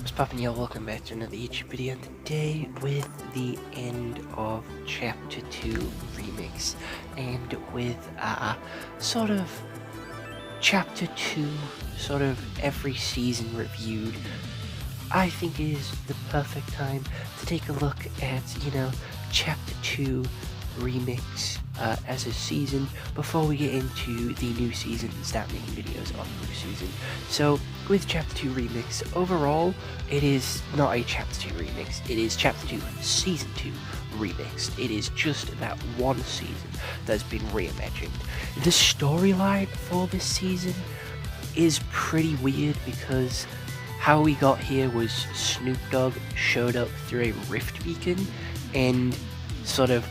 What's poppin', y'all? Welcome back to another YouTube video. Today with the end of Chapter 2 Remix, and with sort of Chapter 2, sort of every season reviewed, I think it is the perfect time to take a look at, Chapter 2 Remix as a season before we get into the new season and start making videos on the new season. So with Chapter 2 Remix, overall it is not a Chapter 2 Remix, it is Chapter 2 Season 2 Remixed. It is just that one season that's been reimagined. The storyline for this season is pretty weird because how we got here was Snoop Dogg showed up through a rift beacon and sort of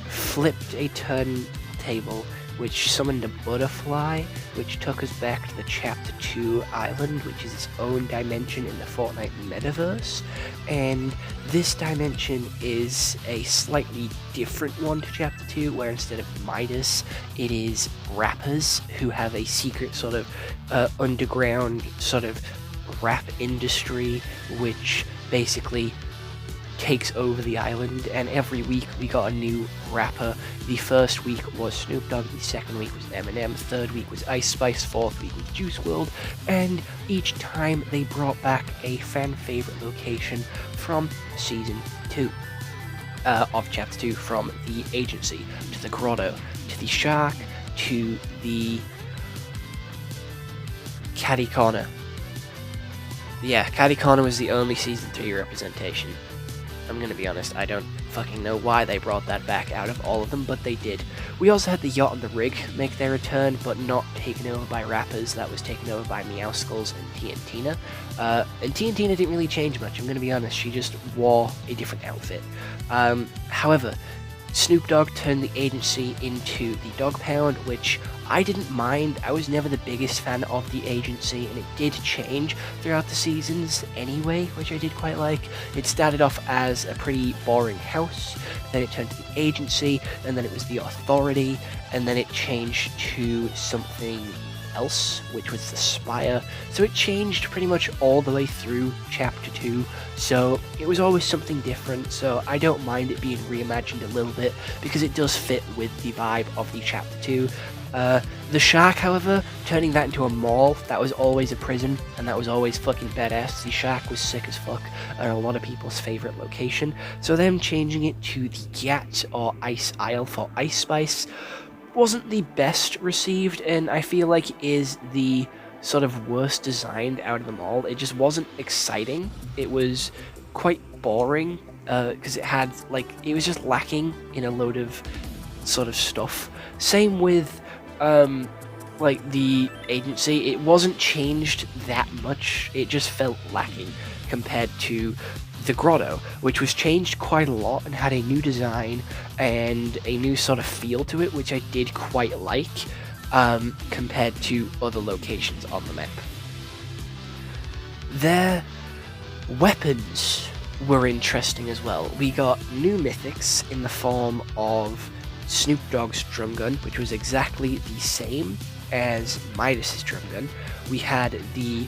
flipped a turntable, which summoned a butterfly, which took us back to the Chapter 2 island, which is its own dimension in the Fortnite metaverse. And this dimension is a slightly different one to Chapter 2, where instead of Midas, it is rappers who have a secret sort of underground sort of rap industry, which basically takes over the island, and every week we got a new rapper. The first week was Snoop Dogg, the second week was Eminem, third week was Ice Spice, fourth week was Juice WRLD, and each time they brought back a fan favorite location from Season 2 of Chapter 2, from the agency, to the grotto, to the shark, to the Caddy Corner. Yeah, Caddy Corner was the only Season 3 representation. I'm gonna be honest, I don't fucking know why they brought that back out of all of them, but they did. We also had the yacht and the rig make their return, but not taken over by rappers. That was taken over by Meowskulls and TNTina. And TNTina didn't really change much, I'm gonna be honest, she just wore a different outfit. However, Snoop Dogg turned the agency into the Dog Pound, which I didn't mind. I was never the biggest fan of the agency, and it did change throughout the seasons anyway, which I did quite like. It started off as a pretty boring house, then it turned to the agency, and then it was the authority, and then it changed to something else, which was the Spire. So it changed pretty much all the way through Chapter 2, so it was always something different, so I don't mind it being reimagined a little bit, because it does fit with the vibe of the Chapter 2. The shark, however, turning that into a mall, that was always a prison, and that was always fucking badass. The shark was sick as fuck, and a lot of people's favourite location, so them changing it to the Gat, or Ice Isle for Ice Spice, wasn't the best received, and I feel like it is the sort of worst designed out of them all. It just wasn't exciting, it was quite boring, because it was just lacking in a load of sort of stuff. Same with the agency, it wasn't changed that much, it just felt lacking compared to the grotto, which was changed quite a lot and had a new design and a new sort of feel to it, which I did quite like, compared to other locations on the map. Their weapons were interesting as well. We got new mythics in the form of Snoop Dogg's drum gun, which was exactly the same as Midas's drum gun. We had the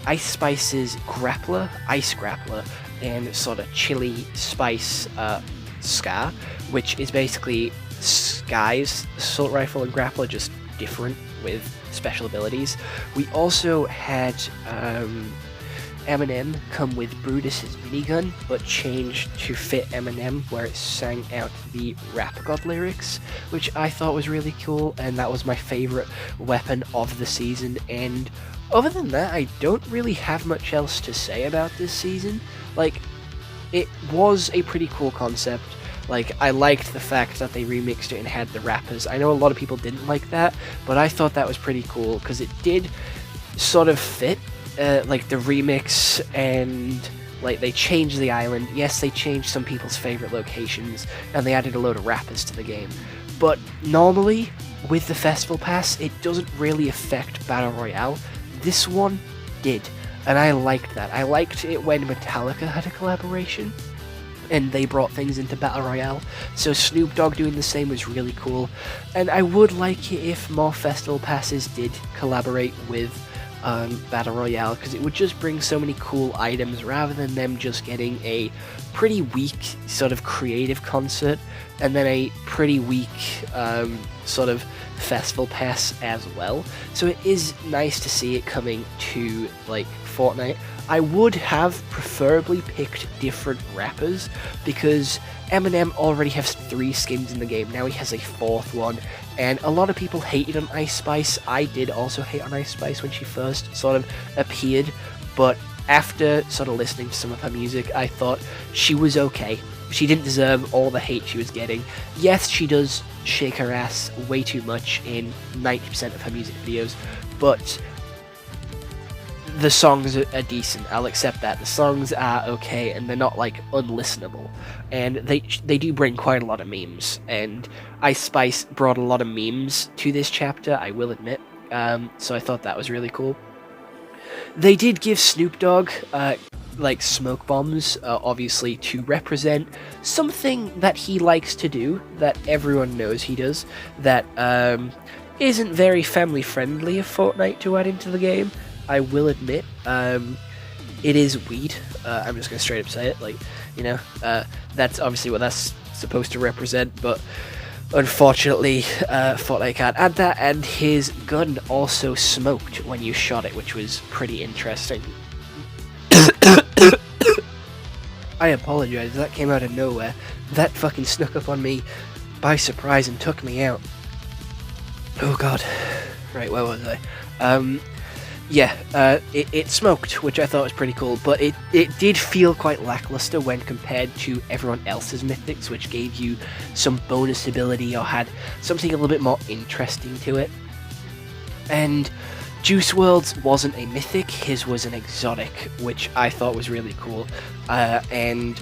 Ice Spice's grappler, Ice Grappler, and sort of Chili Spice Scar, which is basically Sky's assault rifle and grappler, just different with special abilities. We also had Eminem come with Brutus's minigun, but changed to fit Eminem, where it sang out the Rap God lyrics, which I thought was really cool, and that was my favourite weapon of the season. And other than that, I don't really have much else to say about this season. It was a pretty cool concept. I liked the fact that they remixed it and had the rappers. I know a lot of people didn't like that, but I thought that was pretty cool, because it did sort of fit the remix, and they changed the island. Yes, they changed some people's favorite locations, and they added a load of rappers to the game. But normally, with the Festival Pass, it doesn't really affect Battle Royale. This one did, and I liked that. I liked it when Metallica had a collaboration, and they brought things into Battle Royale, so Snoop Dogg doing the same was really cool, and I would like it if more Festival Passes did collaborate with Battle Royale, because it would just bring so many cool items rather than them just getting a pretty weak sort of creative concert and then a pretty weak sort of festival pass as well. So it is nice to see it coming to like Fortnite. I would have preferably picked different rappers because Eminem already has 3 skins in the game. Now he has a 4th one, and a lot of people hated on Ice Spice. I did also hate on Ice Spice when she first sort of appeared, but after sort of listening to some of her music, I thought she was okay. She didn't deserve all the hate she was getting. Yes, she does shake her ass way too much in 90% of her music videos, but the songs are decent. I'll accept that. The songs are okay, and they're not like unlistenable. And they do bring quite a lot of memes. And Ice Spice brought a lot of memes to this chapter, I will admit. So I thought that was really cool. They did give Snoop Dogg like smoke bombs, obviously to represent something that he likes to do, that everyone knows he does, that isn't very family friendly of Fortnite to add into the game. I will admit, it is weed. I'm just gonna straight up say it, like, you know, that's obviously what that's supposed to represent, but unfortunately, Fortnite can't add that, and his gun also smoked when you shot it, which was pretty interesting. I apologize, that came out of nowhere. That fucking snuck up on me by surprise and took me out. Oh god. Right, where was I? It smoked, which I thought was pretty cool, but it did feel quite lackluster when compared to everyone else's mythics, which gave you some bonus ability or had something a little bit more interesting to it. And Juice WRLD's wasn't a mythic, his was an exotic, which I thought was really cool. And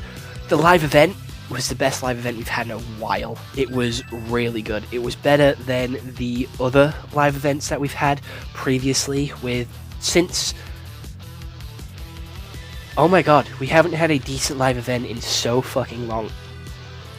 the live event was the best live event we've had in a while. It was really good. It was better than the other live events that we've had previously since... Oh my god, we haven't had a decent live event in so fucking long.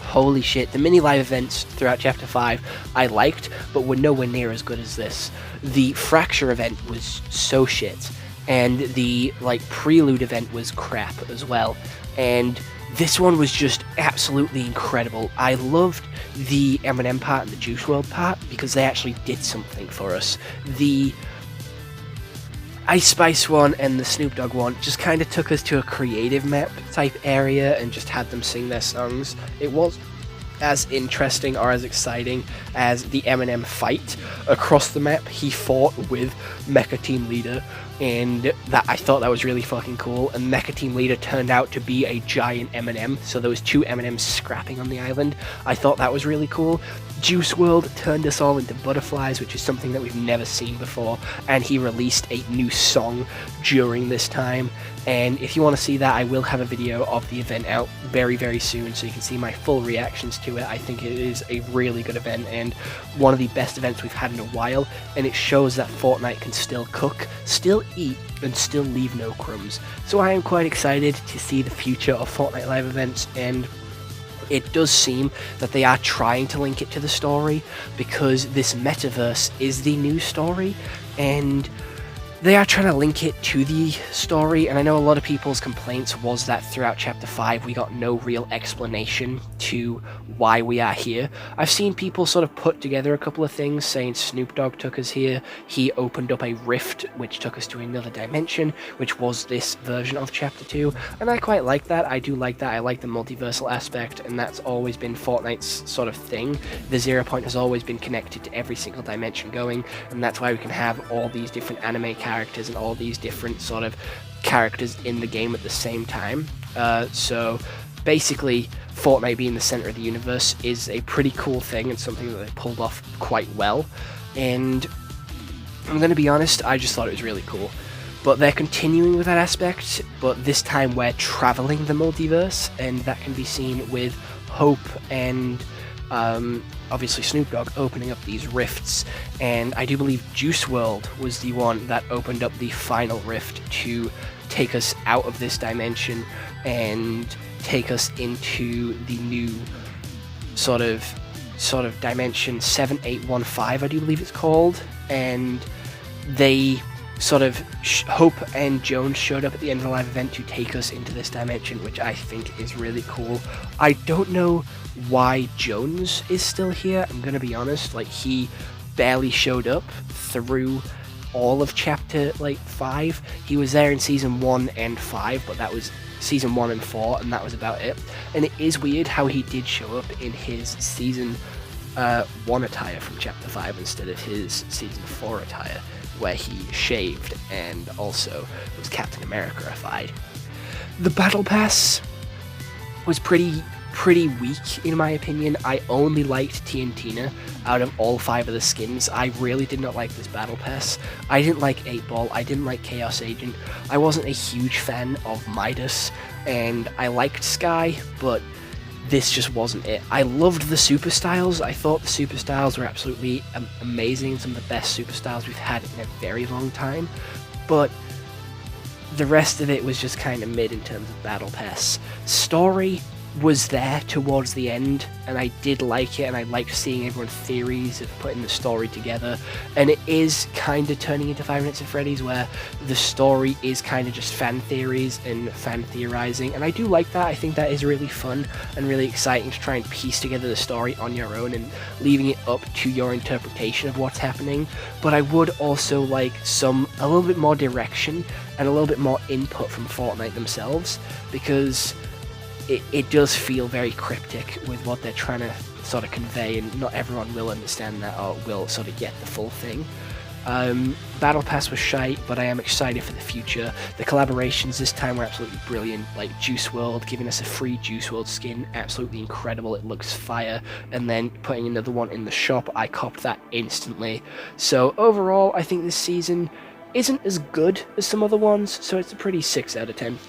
Holy shit, the mini live events throughout Chapter 5 I liked, but were nowhere near as good as this. The Fracture event was so shit, and the like Prelude event was crap as well, and this one was just absolutely incredible. I loved the Eminem part and the Juice WRLD part because they actually did something for us. The Ice Spice one and the Snoop Dogg one just kind of took us to a creative map type area and just had them sing their songs. It was as interesting or as exciting as the Eminem fight across the map. He fought with Mecha Team Leader, and that I thought that was really fucking cool. And Mecha Team Leader turned out to be a giant Eminem, so there was 2 Eminems scrapping on the island. I thought that was really cool. Juice WRLD turned us all into butterflies, which is something that we've never seen before, and he released a new song during this time. And if you want to see that, I will have a video of the event out very, very soon, so you can see my full reactions to it. I think it is a really good event, and one of the best events we've had in a while, and it shows that Fortnite can still cook, still eat, and still leave no crumbs. So I am quite excited to see the future of Fortnite live events, and it does seem that they are trying to link it to the story, because this metaverse is the new story, and they are trying to link it to the story. And I know a lot of people's complaints was that throughout Chapter 5 we got no real explanation to why we are here. I've seen people sort of put together a couple of things, saying Snoop Dogg took us here, he opened up a rift which took us to another dimension, which was this version of Chapter 2, and I quite like that. I do like that. I like the multiversal aspect, and that's always been Fortnite's sort of thing. The 0 point has always been connected to every single dimension going, and that's why we can have all these different anime characters and all these different sort of characters in the game at the same time. So basically, Fortnite being the center of the universe is a pretty cool thing and something that they pulled off quite well. And I'm going to be honest, I just thought it was really cool. But they're continuing with that aspect, but this time we're traveling the multiverse, and that can be seen with Hope and obviously Snoop Dogg opening up these rifts, and I do believe Juice WRLD was the one that opened up the final rift to take us out of this dimension and take us into the new sort of dimension 7815, I do believe it's called, and they sort of Hope and Jones showed up at the end of the live event to take us into this dimension, which I think is really cool. I don't know why Jones is still here, I'm gonna be honest. Like, he barely showed up through all of chapter 5. He was there in season 1 and 5, but that was season 1 and 4, and that was about it. And it is weird how he did show up in his season 1 attire from chapter 5 instead of his season 4 attire, where he shaved and also was Captain America-ified. The battle pass was pretty weak in my opinion. I only liked TNTina out of all 5 of the skins. I really did not like this battle pass. I didn't like 8-Ball, I didn't like Chaos Agent, I wasn't a huge fan of Midas, and I liked Sky, but this just wasn't it. I loved the super styles. I thought the super styles were absolutely amazing, some of the best super styles we've had in a very long time, but the rest of it was just kind of mid in terms of battle pass. Story was there towards the end, and I did like it, and I liked seeing everyone's theories of putting the story together, and it is kind of turning into 5 Nights at Freddy's, where the story is kind of just fan theories and fan theorizing, and I do like that. I think that is really fun and really exciting to try and piece together the story on your own and leaving it up to your interpretation of what's happening, but I would also like a little bit more direction and a little bit more input from Fortnite themselves, because it does feel very cryptic with what they're trying to sort of convey, and not everyone will understand that or will sort of get the full thing. Battle Pass was shite, but I am excited for the future. The collaborations this time were absolutely brilliant, like Juice WRLD giving us a free Juice WRLD skin, absolutely incredible, it looks fire, and then putting another one in the shop, I copped that instantly. So overall, I think this season isn't as good as some other ones, so it's a pretty 6 out of 10.